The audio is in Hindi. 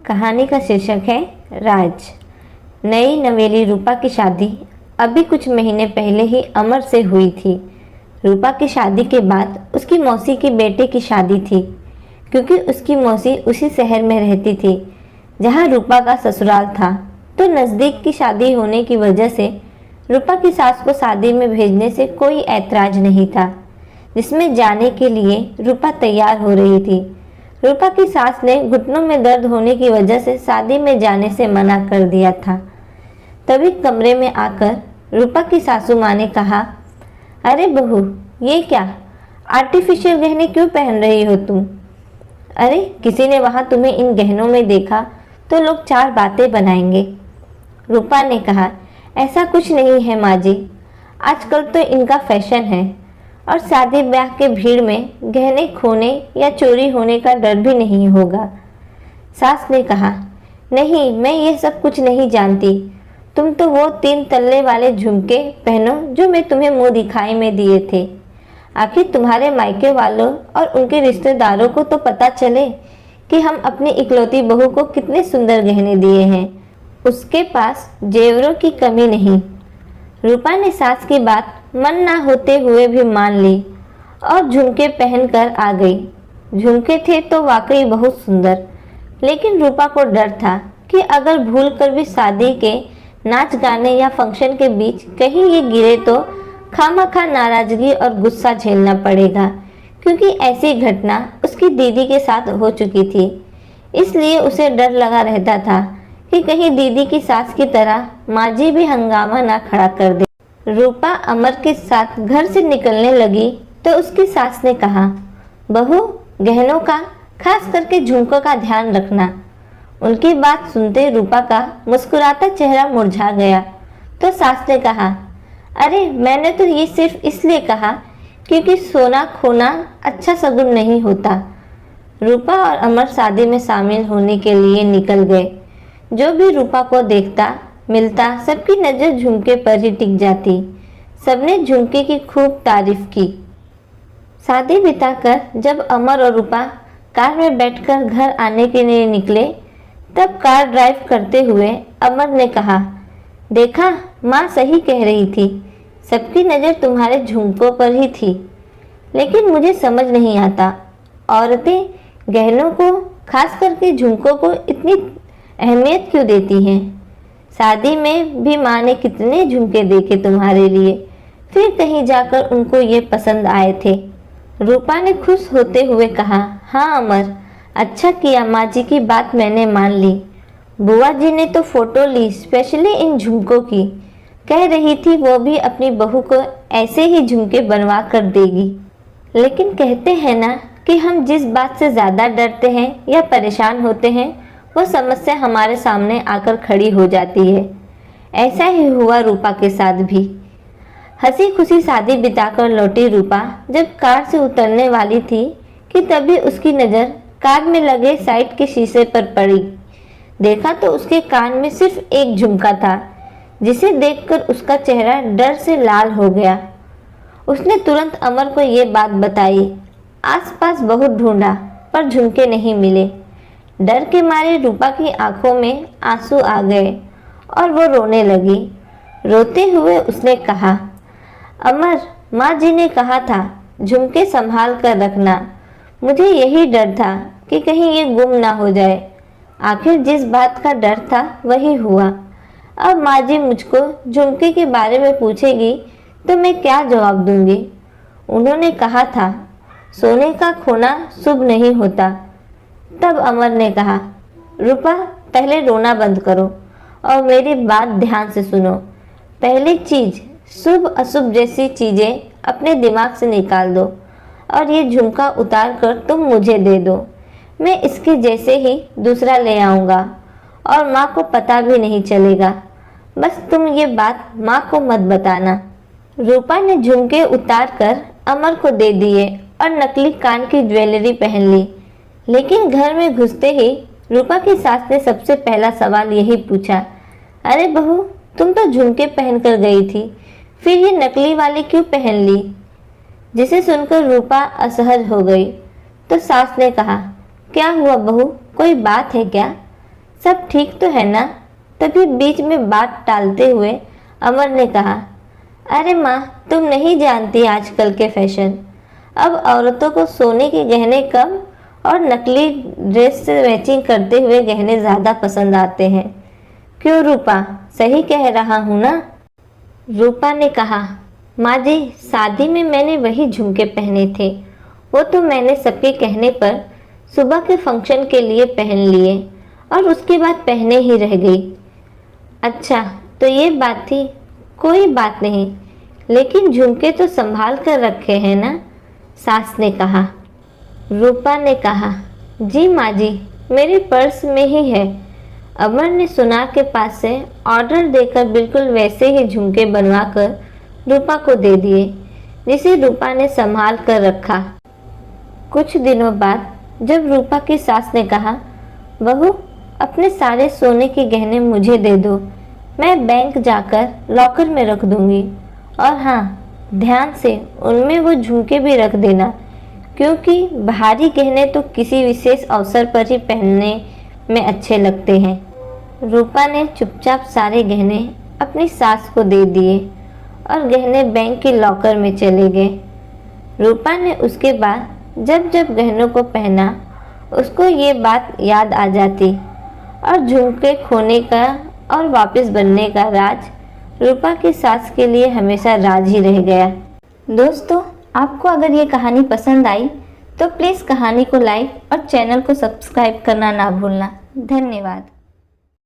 कहानी का शीर्षक है राज। नई नवेली रूपा की शादी अभी कुछ महीने पहले ही अमर से हुई थी। रूपा की शादी के बाद उसकी मौसी के बेटे की शादी थी, क्योंकि उसकी मौसी उसी शहर में रहती थी जहां रूपा का ससुराल था। तो नज़दीक की शादी होने की वजह से रूपा की सास को शादी में भेजने से कोई ऐतराज नहीं था, जिसमें जाने के लिए रूपा तैयार हो रही थी। रूपा की सास ने घुटनों में दर्द होने की वजह से शादी में जाने से मना कर दिया था। तभी कमरे में आकर रूपा की सासू माँ ने कहा, अरे बहू, ये क्या आर्टिफिशियल गहने क्यों पहन रही हो तुम? अरे किसी ने वहाँ तुम्हें इन गहनों में देखा तो लोग चार बातें बनाएंगे। रूपा ने कहा, ऐसा कुछ नहीं है माँ जी, आजकल तो इनका फैशन है और शादी ब्याह के भीड़ में गहने खोने या चोरी होने का डर भी नहीं होगा। सास ने कहा, नहीं, मैं ये सब कुछ नहीं जानती। तुम तो वो 3 तल्ले वाले झुमके पहनो जो मैं तुम्हें मुंह दिखाई में दिए थे। आखिर तुम्हारे मायके वालों और उनके रिश्तेदारों को तो पता चले कि हम अपनी इकलौती बहू को कितने सुंदर गहने दिए हैं। उसके पास जेवरों की कमी नहीं। रूपा ने सास की बात मन ना होते हुए भी मान ली और झुमके पहनकर आ गई। झुमके थे तो वाकई बहुत सुंदर, लेकिन रूपा को डर था कि अगर भूल कर भी शादी के नाच गाने या फंक्शन के बीच कहीं ये गिरे तो खामखा नाराजगी और गुस्सा झेलना पड़ेगा, क्योंकि ऐसी घटना उसकी दीदी के साथ हो चुकी थी। इसलिए उसे डर लगा रहता था कि कहीं दीदी की सास की तरह माँ जी भी हंगामा ना खड़ा कर दे। रूपा अमर के साथ घर से निकलने लगी तो उसकी सास ने कहा, बहू, गहनों का, खास करके झुमकों का ध्यान रखना। उनकी बात सुनते रूपा का मुस्कुराता चेहरा मुरझा गया तो सास ने कहा, अरे मैंने तो ये सिर्फ इसलिए कहा क्योंकि सोना खोना अच्छा शगुन नहीं होता। रूपा और अमर शादी में शामिल होने के लिए निकल गए। जो भी रूपा को देखता मिलता सबकी नज़र झुमके पर ही टिक जाती। सबने झुमके की खूब तारीफ की। शादी बिताकर जब अमर और रूपा कार में बैठकर घर आने के लिए निकले, तब कार ड्राइव करते हुए अमर ने कहा, देखा, माँ सही कह रही थी, सबकी नज़र तुम्हारे झुमकों पर ही थी। लेकिन मुझे समझ नहीं आता, औरतें गहनों को, खास करके झुमकों को इतनी अहमियत क्यों देती हैं? शादी में भी माँ ने कितने झुमके देखे तुम्हारे लिए, फिर कहीं जाकर उनको ये पसंद आए थे। रूपा ने खुश होते हुए कहा, हाँ अमर, अच्छा किया, माँ जी की बात मैंने मान ली। बुआ जी ने तो फोटो ली स्पेशली इन झुमकों की, कह रही थी वो भी अपनी बहू को ऐसे ही झुमके बनवा कर देगी। लेकिन कहते हैं ना कि हम जिस बात से ज़्यादा डरते हैं या परेशान होते हैं वो समस्या हमारे सामने आकर खड़ी हो जाती है। ऐसा ही हुआ रूपा के साथ भी। हंसी खुशी शादी बिताकर लौटी रूपा जब कार से उतरने वाली थी कि तभी उसकी नज़र कार में लगे साइड के शीशे पर पड़ी। देखा तो उसके कान में सिर्फ एक झुमका था, जिसे देखकर उसका चेहरा डर से लाल हो गया। उसने तुरंत अमर को ये बात बताई। आसपास बहुत ढूंढा पर झुमके नहीं मिले। डर के मारे रूपा की आंखों में आंसू आ गए और वो रोने लगी। रोते हुए उसने कहा, अमर, माँ जी ने कहा था झुमके संभाल कर रखना। मुझे यही डर था कि कहीं ये गुम ना हो जाए। आखिर जिस बात का डर था वही हुआ। अब माँ जी मुझको झुमके के बारे में पूछेगी तो मैं क्या जवाब दूंगी? उन्होंने कहा था सोने का खोना शुभ नहीं होता। तब अमर ने कहा, रूपा, पहले रोना बंद करो और मेरी बात ध्यान से सुनो। पहली चीज, शुभ अशुभ जैसी चीज़ें अपने दिमाग से निकाल दो और ये झुमका उतार कर तुम मुझे दे दो। मैं इसके जैसे ही दूसरा ले आऊँगा और माँ को पता भी नहीं चलेगा। बस तुम ये बात माँ को मत बताना। रूपा ने झुमके उतार कर अमर को दे दिए और नकली कान की ज्वेलरी पहन ली। लेकिन घर में घुसते ही रूपा की सास ने सबसे पहला सवाल यही पूछा, अरे बहू, तुम तो झुमके पहन कर गई थी, फिर ये नकली वाले क्यों पहन ली? जिसे सुनकर रूपा असहज हो गई तो सास ने कहा, क्या हुआ बहू, कोई बात है क्या? सब ठीक तो है ना? तभी बीच में बात टालते हुए अमर ने कहा, अरे माँ, तुम नहीं जानती आजकल के फैशन। अब औरतों को सोने के गहने कम और नकली ड्रेस से मैचिंग करते हुए गहने ज़्यादा पसंद आते हैं। क्यों रूपा, सही कह रहा हूँ ना? रूपा ने कहा, माँ जी, शादी में मैंने वही झुमके पहने थे। वो तो मैंने सबके कहने पर सुबह के फंक्शन के लिए पहन लिए और उसके बाद पहने ही रह गई। अच्छा, तो ये बात थी। कोई बात नहीं, लेकिन झुमके तो संभाल कर रखे हैं ना? सास ने कहा। रूपा ने कहा, जी माँ जी, मेरे पर्स में ही है। अमर ने सुनार के पास से ऑर्डर देकर बिल्कुल वैसे ही झुमके बनवाकर रूपा को दे दिए, जिसे रूपा ने संभाल कर रखा। कुछ दिनों बाद जब रूपा की सास ने कहा, बहू, अपने सारे सोने के गहने मुझे दे दो, मैं बैंक जाकर लॉकर में रख दूंगी। और हाँ, ध्यान से उनमें वो झुमके भी रख देना, क्योंकि भारी गहने तो किसी विशेष अवसर पर ही पहनने में अच्छे लगते हैं। रूपा ने चुपचाप सारे गहने अपनी सास को दे दिए और गहने बैंक के लॉकर में चले गए। रूपा ने उसके बाद जब जब गहनों को पहना, उसको ये बात याद आ जाती और झुमके खोने का और वापस बनने का राज रूपा की सास के लिए हमेशा राज ही रह गया। दोस्तों, आपको अगर ये कहानी पसंद आई तो प्लीज़ कहानी को लाइक और चैनल को सब्सक्राइब करना ना भूलना। धन्यवाद।